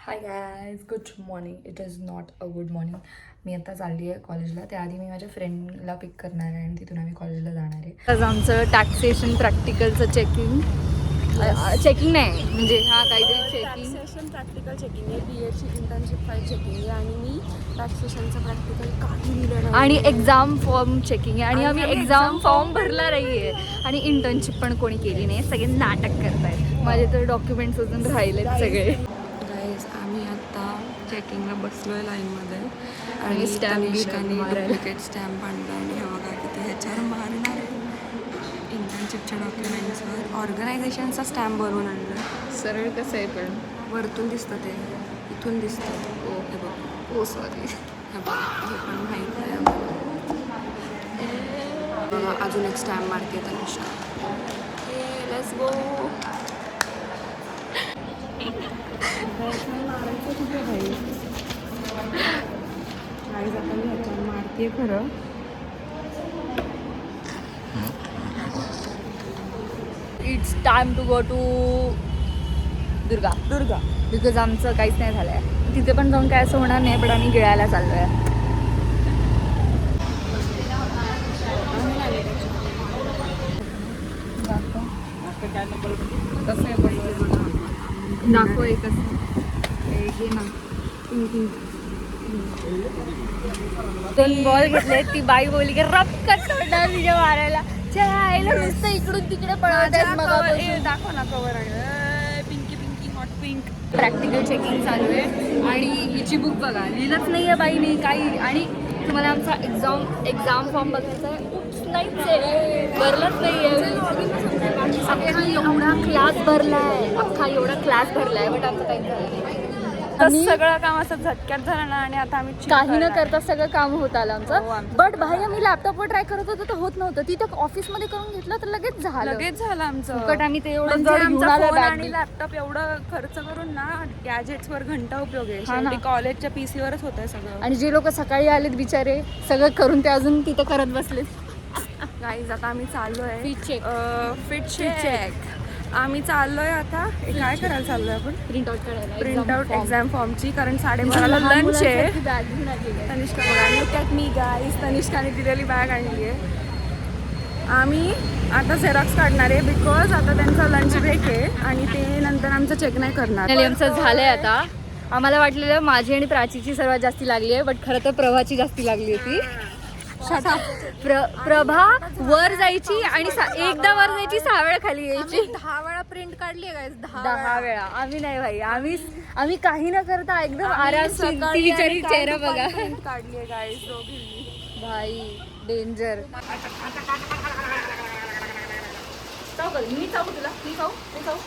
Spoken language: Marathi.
High guys, good morning. It is not a good morning. मी आता चालली आहे कॉलेजला. त्याआधी मी माझ्या फ्रेंडला पिक करणार आहे आणि तिथून आम्ही कॉलेजला जाणार आहे. आज आमचं टॅक्सेशन प्रॅक्टिकलचं चेकिंग नाही म्हणजे काहीतरी चेकिंग. टॅक्सेशन प्रॅक्टिकल चेकिंग आहे, BEdची इंटर्नशिप फाईल चेकिंग आहे आणि मी टॅक्सेशनचं प्रॅक्टिकल काही दिलं नाही आणि एक्झाम फॉर्म चेकिंग आहे आणि आम्ही एक्झाम फॉर्म भरला नाही आहे आणि इंटर्नशिप पण कोणी केली नाही. सगळे नाटक करतायत. माझे तर डॉक्युमेंट्स अजून राहिलेत सगळे. गाईज आम्ही आता चेकिंगला बसलोय लाईनमध्ये आणि स्टॅम्प डुप्लिकेट स्टॅम्प आणला आणि हे बघा किती ह्याच्यावर मारणार आहे इंटर्नशिपच्या डॉक्युमेंट्सवर. ऑर्गनायझेशनचा स्टॅम्प बनवून आणला. सरळ कसं आहे पण वरतून दिसतं ते, इथून दिसतं. ओ हे बघ, ओ सॉरी. हे बघा, हे पण माहीत आहे आम्हाला. अजून एक स्टॅम्प मारते तनुषा. Let's go. मारते खरं. It's time to go to Durga because आमचं काहीच नाही झालं आहे. तिथे पण जाऊन काय असं होणार नाही, पण आम्ही गिळायला चाललो आहे. कसं आहे पण दाखव एकच घे ना. दोन बॉल घेतले. ती बाई बोलली की रपकट तोंडावर व्हिडिओ मारायला. आईला नुसतं इकडून तिकडे पळवत आहेत. दाखव ना कवर आहे. Pinky not pink. Practical checking चालू आहे आणि हिची बुक बघा, लिहिलंच नाही आहे बाईने काही. आणि तुम्हाला आमचा एक्झाम फॉर्म बघायचा आहे. नाहीच आहे, भरलंच नाही आहे. अख्खा एवढा क्लास भरलाय बट आमचं काहीच झालं नाही. सगळं काम असं झटक्यात झालं ना आणि आता आम्ही काही न करता सगळं काम होत आलं आमचं. बट भाई आम्ही लॅपटॉपवर ट्राय करत होतो तर होत नव्हतं. तिथं ऑफिसमध्ये करून घेतलं तर लगेच झालं आमचं. फुकट आम्ही ते एवढं जड घेऊन आलो बॅग आणि लॅपटॉप एवढं खर्च करून ना गॅजेट्सवर घंटा उपयोग आहे. शेवटी कॉलेजच्या पीसीवरच होत आहे सगळं. आणि जे लोक सकाळी आलेत बिचारे सगळं करून ते अजून तिथं करत बसले. गाईज आता आम्ही चाललोय फिट चेक. आम्ही चाललोय आता. काय करायला चाललोय आपण? प्रिंट आउट एक्झाम फॉर्मची, कारण 12:30ला लंच आहे. तनिष्का बघा, लुक ॲट मी गाईज. तनिष्काने दिलेली बॅग आणली आहे. आम्ही आता झेरॉक्स काढणार आहे बिकॉज आता त्यांचा लंच ब्रेक आहे आणि ते नंतर आमचं चेक नाही करणार. आमचं झालंय आता. आम्हाला वाटलेलं माझी आणि प्राचीची सर्वात जास्ती लागली आहे, बट खरं तर प्रभाची जास्ती लागली होती. प्रभा वर जायची आणि एकदा वर जायची 6 वेळा खाली यायची. 10 वेळा प्रिंट काढली आहे 10 वेळा. आम्ही नाही भाई, आम्ही काही न करता एकदम आराम. बिचारी चेहरा बघा काढली आहे गाईज दोघींनी. भाई डेंजर. मी चावू तुला, मी चावू.